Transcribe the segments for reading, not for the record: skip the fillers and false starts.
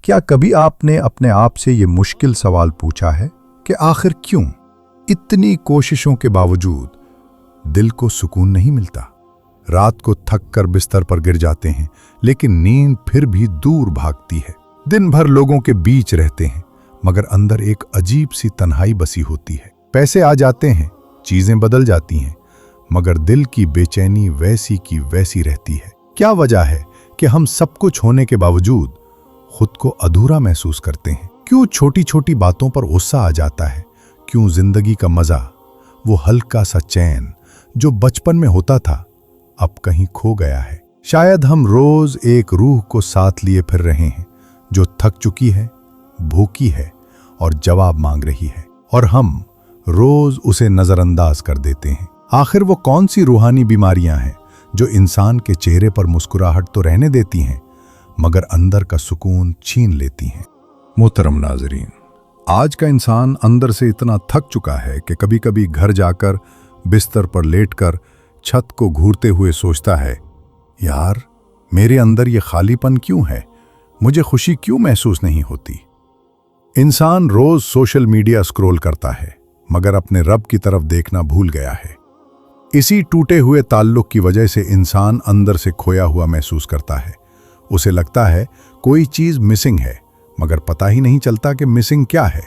क्या कभी आपने अपने आप से ये मुश्किल सवाल पूछा है कि आखिर क्यों इतनी कोशिशों के बावजूद दिल को सुकून नहीं मिलता? रात को थक कर बिस्तर पर गिर जाते हैं, लेकिन नींद फिर भी दूर भागती है। दिन भर लोगों के बीच रहते हैं, मगर अंदर एक अजीब सी तन्हाई बसी होती है। पैसे आ जाते हैं, चीजें बदल जाती हैं, मगर दिल की बेचैनी वैसी की वैसी रहती है। क्या वजह है कि हम सब कुछ होने के बावजूद खुद को अधूरा महसूस करते हैं? क्यों छोटी छोटी बातों पर गुस्सा आ जाता है? क्यों जिंदगी का मजा, वो हल्का सा चैन जो बचपन में होता था, अब कहीं खो गया है? शायद हम रोज एक रूह को साथ लिए फिर रहे हैं जो थक चुकी है, भूखी है और जवाब मांग रही है, और हम रोज उसे नजरअंदाज कर देते हैं। आखिर वो कौन सी रूहानी बीमारियां हैं जो इंसान के चेहरे पर मुस्कुराहट तो रहने देती हैं, मगर अंदर का सुकून छीन लेती हैं? मोहतरम नाजरीन, आज का इंसान अंदर से इतना थक चुका है कि कभी कभी घर जाकर बिस्तर पर लेटकर छत को घूरते हुए सोचता है, यार मेरे अंदर ये खालीपन क्यों है? मुझे खुशी क्यों महसूस नहीं होती? इंसान रोज सोशल मीडिया स्क्रॉल करता है, मगर अपने रब की तरफ देखना भूल गया है। इसी टूटे हुए ताल्लुक की वजह से इंसान अंदर से खोया हुआ महसूस करता है। उसे लगता है कोई चीज मिसिंग है, मगर पता ही नहीं चलता कि मिसिंग क्या है।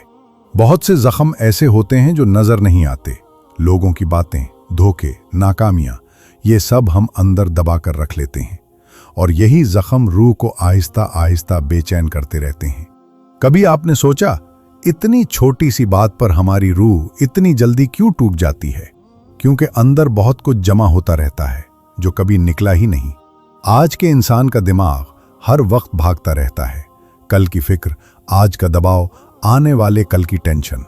बहुत से जख्म ऐसे होते हैं जो नजर नहीं आते। लोगों की बातें, धोखे, नाकामियां, ये सब हम अंदर दबा कर रख लेते हैं, और यही जख्म रूह को आहिस्ता आहिस्ता बेचैन करते रहते हैं। कभी आपने सोचा, इतनी छोटी सी बात पर हमारी रूह इतनी जल्दी क्यों टूट जाती है? क्योंकि अंदर बहुत कुछ जमा होता रहता है जो कभी निकला ही नहीं। आज के इंसान का दिमाग हर वक्त भागता रहता है। कल की फिक्र, आज का दबाव, आने वाले कल की टेंशन,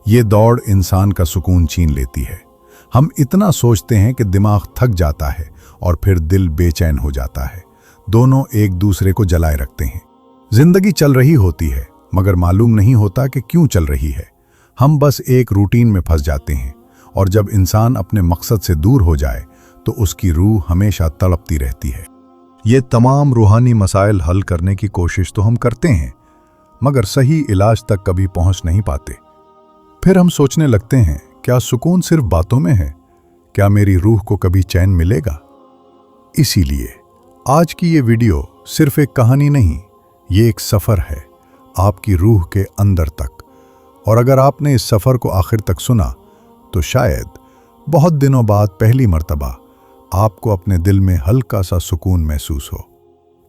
ये दौड़ इंसान का सुकून छीन लेती है। हम इतना सोचते हैं कि दिमाग थक जाता है और फिर दिल बेचैन हो जाता है। दोनों एक दूसरे को जलाए रखते हैं। जिंदगी चल रही होती है, मगर मालूम नहीं होता कि क्यों चल रही है। हम बस एक रूटीन में फंस जाते हैं, और जब इंसान अपने मकसद से दूर हो जाए तो उसकी रूह हमेशा तड़पती रहती है। ये तमाम रूहानी मसाइल हल करने की कोशिश तो हम करते हैं, मगर सही इलाज तक कभी पहुंच नहीं पाते। फिर हम सोचने लगते हैं, क्या सुकून सिर्फ बातों में है? क्या मेरी रूह को कभी चैन मिलेगा? इसीलिए आज की ये वीडियो सिर्फ एक कहानी नहीं, ये एक सफर है आपकी रूह के अंदर तक। और अगर आपने इस सफर को आखिर तक सुना तो शायद बहुत दिनों बाद पहली मर्तबा आपको अपने दिल में हल्का सा सुकून महसूस हो।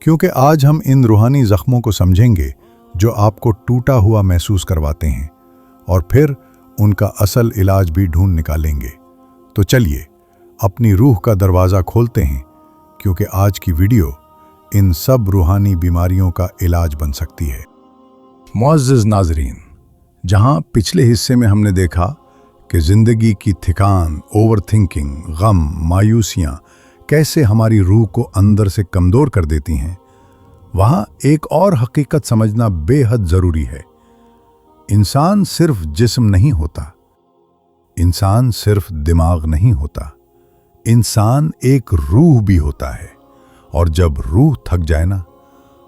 क्योंकि आज हम इन रूहानी जख्मों को समझेंगे जो आपको टूटा हुआ महसूस करवाते हैं, और फिर उनका असल इलाज भी ढूंढ निकालेंगे। तो चलिए अपनी रूह का दरवाज़ा खोलते हैं, क्योंकि आज की वीडियो इन सब रूहानी बीमारियों का इलाज बन सकती है। मुअज़्ज़िज़ नाज़रीन, जहां पिछले हिस्से में हमने देखा कि ज़िंदगी की थकान, ओवर थिंकिंग, गम, मायूसियाँ कैसे हमारी रूह को अंदर से कमज़ोर कर देती हैं, वहाँ एक और हकीकत समझना बेहद ज़रूरी है। इंसान सिर्फ जिस्म नहीं होता, इंसान सिर्फ दिमाग नहीं होता, इंसान एक रूह भी होता है। और जब रूह थक जाए ना,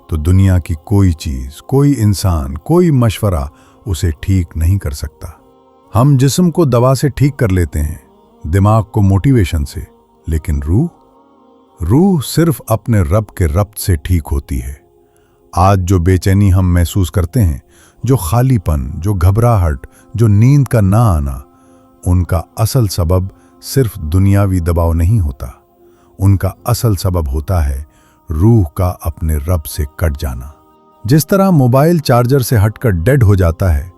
तो दुनिया की कोई चीज़, कोई इंसान, कोई मशवरा उसे ठीक नहीं कर सकता। हम जिस्म को दवा से ठीक कर लेते हैं, दिमाग को मोटिवेशन से, लेकिन रूह सिर्फ अपने रब के रब्त से ठीक होती है। आज जो बेचैनी हम महसूस करते हैं, जो खालीपन, जो घबराहट, जो नींद का ना आना, उनका असल सबब सिर्फ दुनियावी दबाव नहीं होता। उनका असल सबब होता है रूह का अपने रब से कट जाना। जिस तरह मोबाइल चार्जर से हटकर डेड हो जाता है,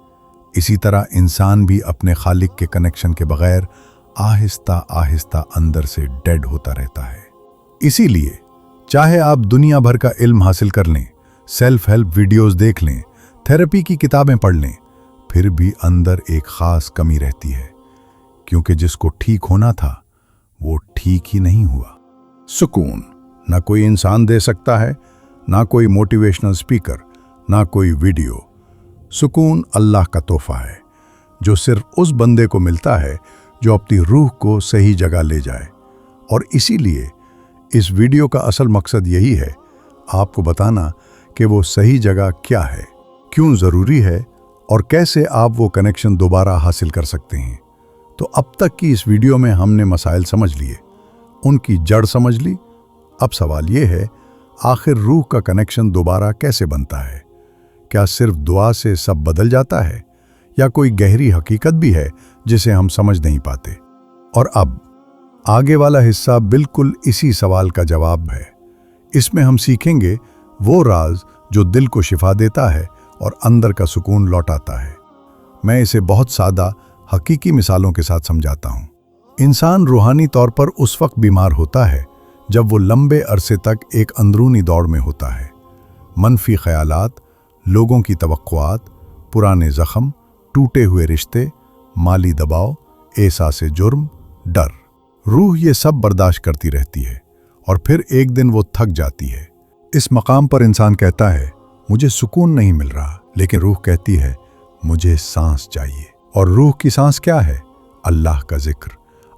इसी तरह इंसान भी अपने खालिक के कनेक्शन के बगैर आहिस्ता आहिस्ता अंदर से डेड होता रहता है। इसीलिए चाहे आप दुनिया भर का इल्म हासिल कर लें, सेल्फ हेल्प वीडियोस देख लें, थेरेपी की किताबें पढ़ लें, फिर भी अंदर एक खास कमी रहती है, क्योंकि जिसको ठीक होना था वो ठीक ही नहीं हुआ। सुकून ना कोई इंसान दे सकता है, ना कोई मोटिवेशनल स्पीकर, ना कोई वीडियो। सुकून अल्लाह का तोहफा है, जो सिर्फ उस बंदे को मिलता है जो अपनी रूह को सही जगह ले जाए। और इसीलिए इस वीडियो का असल मकसद यही है, आपको बताना कि वो सही जगह क्या है, क्यों ज़रूरी है और कैसे आप वो कनेक्शन दोबारा हासिल कर सकते हैं। तो अब तक की इस वीडियो में हमने मसाइल समझ लिए, उनकी जड़ समझ ली। अब सवाल ये है, आखिर रूह का कनेक्शन दोबारा कैसे बनता है? क्या सिर्फ दुआ से सब बदल जाता है या कोई गहरी हकीकत भी है जिसे हम समझ नहीं पाते? और अब आगे वाला हिस्सा बिल्कुल इसी सवाल का जवाब है। इसमें हम सीखेंगे वो राज जो दिल को शिफा देता है और अंदर का सुकून लौटाता है। मैं इसे बहुत सादा हकीकी मिसालों के साथ समझाता हूँ। इंसान रूहानी तौर पर उस वक्त बीमार होता है जब वो लंबे अरसे तक एक अंदरूनी दौड़ में होता है। मनफी ख्यालात, लोगों की तवक्कुआत, पुराने जख्म, टूटे हुए रिश्ते, माली दबाव, एहसास जुर्म, डर। रूह ये सब बर्दाश्त करती रहती है और फिर एक दिन वो थक जाती है। इस मकाम पर इंसान कहता है, मुझे सुकून नहीं मिल रहा, लेकिन रूह कहती है, मुझे सांस चाहिए। और रूह की सांस क्या है? अल्लाह का जिक्र,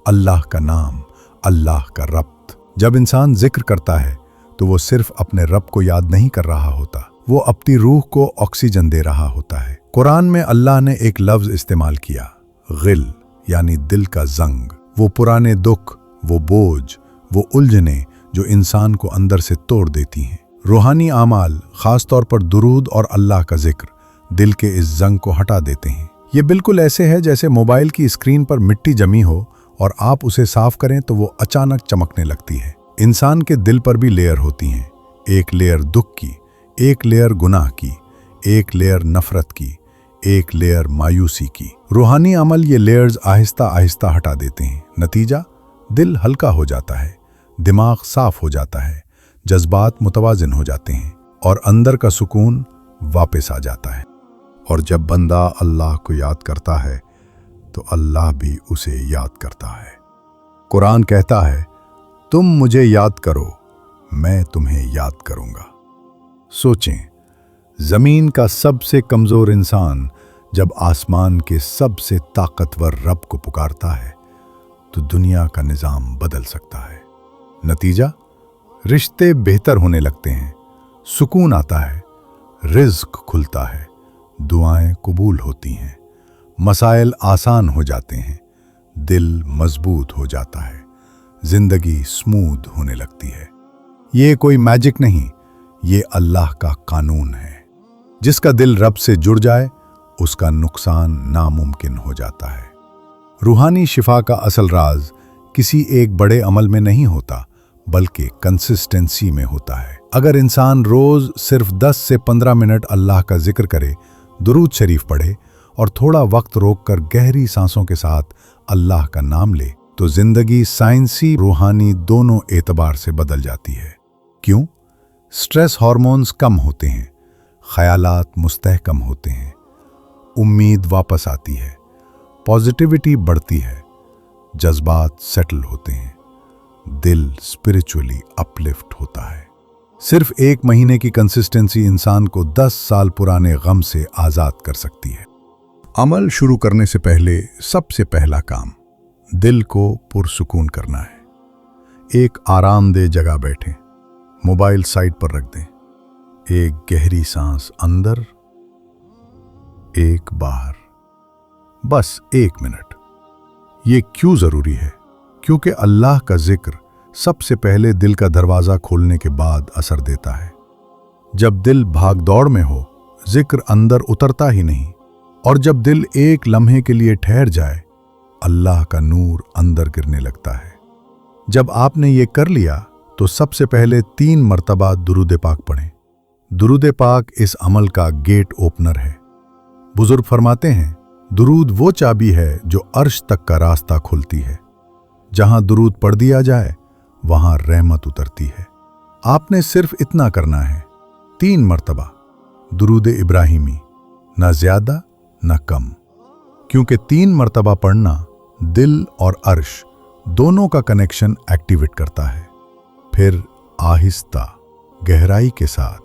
अल्लाह का नाम, अल्लाह का रब्त। जब इंसान जिक्र करता है तो वो सिर्फ अपने रब को याद नहीं कर रहा होता, वो अपनी रूह को ऑक्सीजन दे रहा होता है। कुरान में अल्लाह ने एक लफ्ज इस्तेमाल किया, गिल, यानी दिल का जंग। वो पुराने दुख, वो बोझ, वो उलझने जो इंसान को अंदर से तोड़ देती हैं। रूहानी आमाल, खास तौर पर दुरूद और अल्लाह का जिक्र, दिल के इस जंग को हटा देते हैं। ये बिल्कुल ऐसे है जैसे मोबाइल की स्क्रीन पर मिट्टी जमी हो और आप उसे साफ करें तो वो अचानक चमकने लगती है। इंसान के दिल पर भी लेयर होती हैं, एक लेयर दुख की, एक लेयर गुनाह की, एक लेयर नफरत की, एक लेयर मायूसी की। रूहानी अमल ये लेयर्स आहिस्ता आहिस्ता हटा देते हैं। नतीजा, दिल हल्का हो जाता है, दिमाग साफ हो जाता है, जज्बात मुतवाजिन हो जाते हैं और अंदर का सुकून वापस आ जाता है। और जब बंदा अल्लाह को याद करता है तो अल्लाह भी उसे याद करता है। कुरान कहता है, तुम मुझे याद करो, मैं तुम्हें याद करूंगा। सोचें, जमीन का सबसे कमजोर इंसान जब आसमान के सबसे ताकतवर रब को पुकारता है तो दुनिया का निजाम बदल सकता है। नतीजा, रिश्ते बेहतर होने लगते हैं, सुकून आता है, रिज्क खुलता है, दुआएं कबूल होती हैं, मसाइल आसान हो जाते हैं, दिल मजबूत हो जाता है, जिंदगी स्मूथ होने लगती है। ये कोई मैजिक नहीं, ये अल्लाह का कानून है। जिसका दिल रब से जुड़ जाए उसका नुकसान नामुमकिन हो जाता है। रूहानी शिफा का असल राज किसी एक बड़े अमल में नहीं होता, बल्कि कंसिस्टेंसी में होता है। अगर इंसान रोज सिर्फ 10 से 15 मिनट अल्लाह का जिक्र करे, दुरूद शरीफ पढ़े और थोड़ा वक्त रोककर गहरी सांसों के साथ अल्लाह का नाम ले, तो जिंदगी साइंसी रूहानी दोनों एतबार से बदल जाती है। क्यों? स्ट्रेस हार्मोन्स कम होते हैं, ख्यालात मुस्तहकम होते हैं, उम्मीद वापस आती है, पॉजिटिविटी बढ़ती है, जज्बात सेटल होते हैं, दिल स्पिरिचुअली अपलिफ्ट होता है। सिर्फ 1 महीने की कंसिस्टेंसी इंसान को 10 साल पुराने गम से आज़ाद कर सकती है। अमल शुरू करने से पहले सबसे पहला काम दिल को पुरसुकून करना है। एक आरामदेह जगह बैठें, मोबाइल साइड पर रख दें, एक गहरी सांस अंदर, एक बाहर, बस 1 मिनट। ये क्यों जरूरी है? क्योंकि अल्लाह का जिक्र सबसे पहले दिल का दरवाजा खोलने के बाद असर देता है। जब दिल भागदौड़ में हो, जिक्र अंदर उतरता ही नहीं, और जब दिल एक लम्हे के लिए ठहर जाए, अल्लाह का नूर अंदर गिरने लगता है। जब आपने ये कर लिया तो सबसे पहले 3 मर्तबा दुरूद पाक पढ़ें। दुरूद पाक इस अमल का गेट ओपनर है। बुजुर्ग फरमाते हैं, दुरूद वो चाबी है जो अर्श तक का रास्ता खोलती है। जहां दुरूद पढ़ दिया जाए वहां रहमत उतरती है। आपने सिर्फ इतना करना है, 3 मर्तबा दुरूद इब्राहिमी, ना ज्यादा ना कम, क्योंकि 3 मर्तबा पढ़ना दिल और अर्श दोनों का कनेक्शन एक्टिवेट करता है। फिर आहिस्ता गहराई के साथ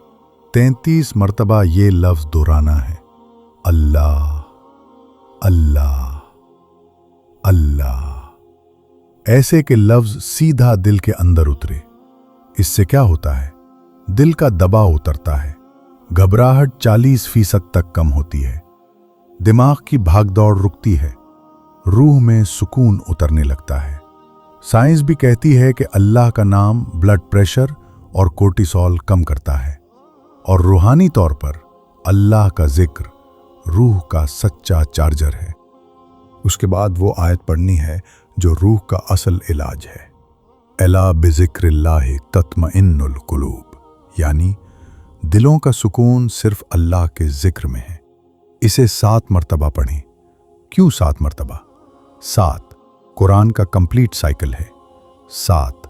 33 मर्तबा ये लफ्ज दोहराना है, अल्लाह अल्लाह अल्लाह, ऐसे के लफ्ज सीधा दिल के अंदर उतरे। इससे क्या होता है? दिल का दबाव उतरता है, घबराहट 40% तक कम होती है, दिमाग की भागदौड़ रुकती है, रूह में सुकून उतरने लगता है। साइंस भी कहती है कि अल्लाह का नाम ब्लड प्रेशर और कोर्टिसोल कम करता है, और रूहानी तौर पर अल्लाह का जिक्र रूह का सच्चा चार्जर है। उसके बाद वो आयत पढ़नी है जो रूह का असल इलाज है। अला बिज़िक्रिल्लाहि तत्मइन्नुल कुलूब, यानी दिलों का सुकून सिर्फ अल्लाह के जिक्र में है। इसे 7 मरतबा पढ़ें। क्यों 7 मरतबा? 7 कुरान का कंप्लीट साइकिल है। 7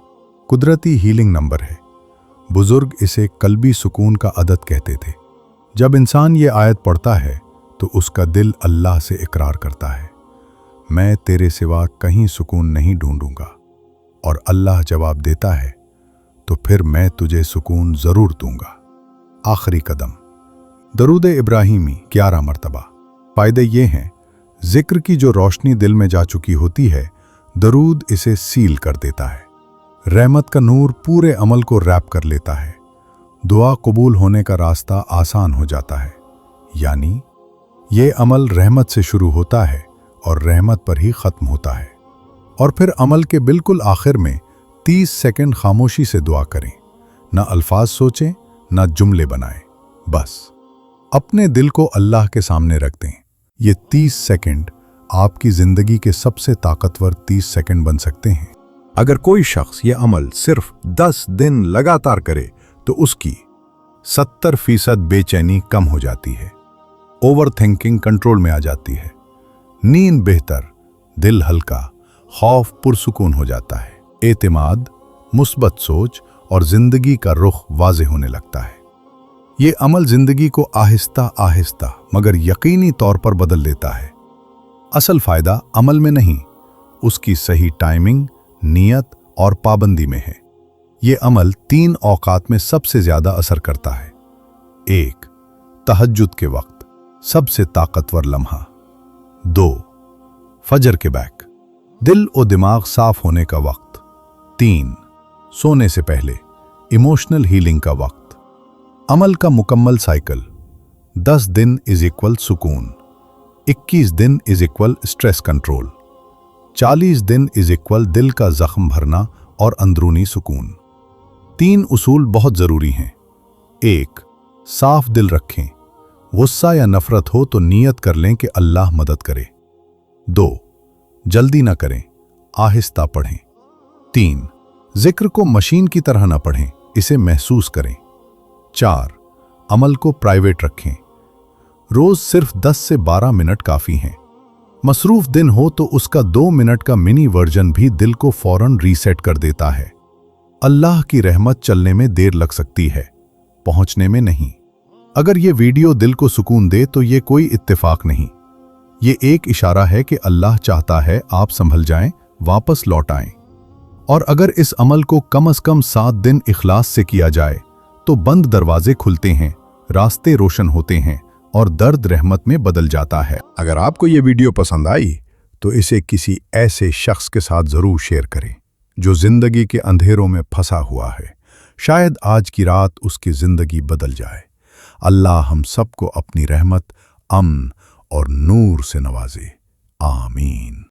कुदरती हीलिंग नंबर है। बुजुर्ग इसे कल्बी सुकून का अदद कहते थे। जब इंसान ये आयत पढ़ता है तो उसका दिल अल्लाह से इकरार करता है, मैं तेरे सिवा कहीं सुकून नहीं ढूंढूंगा, और अल्लाह जवाब देता है, तो फिर मैं तुझे सुकून जरूर दूंगा। आखिरी कदम, दरूद इब्राहिमी 11 मरतबा। फायदे ये हैं, जिक्र की जो रोशनी दिल में जा चुकी होती है, दरूद इसे सील कर देता है। रहमत का नूर पूरे अमल को रैप कर लेता है। दुआ कबूल होने का रास्ता आसान हो जाता है। यानी ये अमल रहमत से शुरू होता है और रहमत पर ही ख़त्म होता है। और फिर अमल के बिल्कुल आखिर में 30 सेकंड खामोशी से दुआ करें। ना अल्फाज सोचें, ना जुमले बनाएं, बस अपने दिल को अल्लाह के सामने रख दें। ये 30 सेकंड आपकी ज़िंदगी के सबसे ताकतवर 30 सेकंड बन सकते हैं। अगर कोई शख्स ये अमल सिर्फ 10 दिन लगातार करे तो उसकी 70% बेचैनी कम हो जाती है, ओवर थिंकिंग कंट्रोल में आ जाती है, नींद बेहतर, दिल हल्का, खौफ पुरसुकून हो जाता है, एतमाद, मुस्बत सोच और जिंदगी का रुख वाज़ेह होने लगता है। ये अमल जिंदगी को आहिस्ता आहिस्ता मगर यकीनी तौर पर बदल देता है। असल फायदा अमल में नहीं, उसकी सही टाइमिंग, नियत और पाबंदी में है। ये अमल 3 औकात में सबसे ज्यादा असर करता है। 1 तहज्जुद के वक्त, सबसे ताकतवर लम्हा। 2 फजर के बैक, दिल और दिमाग साफ होने का वक्त। 3 सोने से पहले, इमोशनल हीलिंग का वक्त। अमल का मुकम्मल साइकिल, 10 दिन इज इक्वल सुकून, 21 दिन इज इक्वल स्ट्रेस कंट्रोल, 40 दिन इज इक्वल दिल का जख्म भरना और अंदरूनी सुकून। 3 उसूल बहुत जरूरी हैं। 1 साफ दिल रखें, गुस्सा या नफरत हो तो नियत कर लें कि अल्लाह मदद करे। 2 जल्दी ना करें, आहिस्ता पढ़ें। 3 जिक्र को मशीन की तरह ना पढ़ें, इसे महसूस करें। 4 अमल को प्राइवेट रखें, रोज सिर्फ 10 से 12 मिनट काफी हैं। मसरूफ दिन हो तो उसका 2 मिनट का मिनी वर्जन भी दिल को फौरन रीसेट कर देता है। अल्लाह की रहमत चलने में देर लग सकती है, पहुंचने में नहीं। अगर ये वीडियो दिल को सुकून दे तो ये कोई इत्तेफाक नहीं, ये एक इशारा है कि अल्लाह चाहता है आप संभल जाएं, वापस लौट आएं। और अगर इस अमल को कम से कम 7 दिन इखलास से किया जाए तो बंद दरवाजे खुलते हैं, रास्ते रोशन होते हैं और दर्द रहमत में बदल जाता है। अगर आपको ये वीडियो पसंद आई तो इसे किसी ऐसे शख्स के साथ जरूर शेयर करें जो जिंदगी के अंधेरों में फंसा हुआ है। शायद आज की रात उसकी जिंदगी बदल जाए। अल्लाह हम सबको अपनी रहमत, अमन और नूर से नवाजे। आमीन।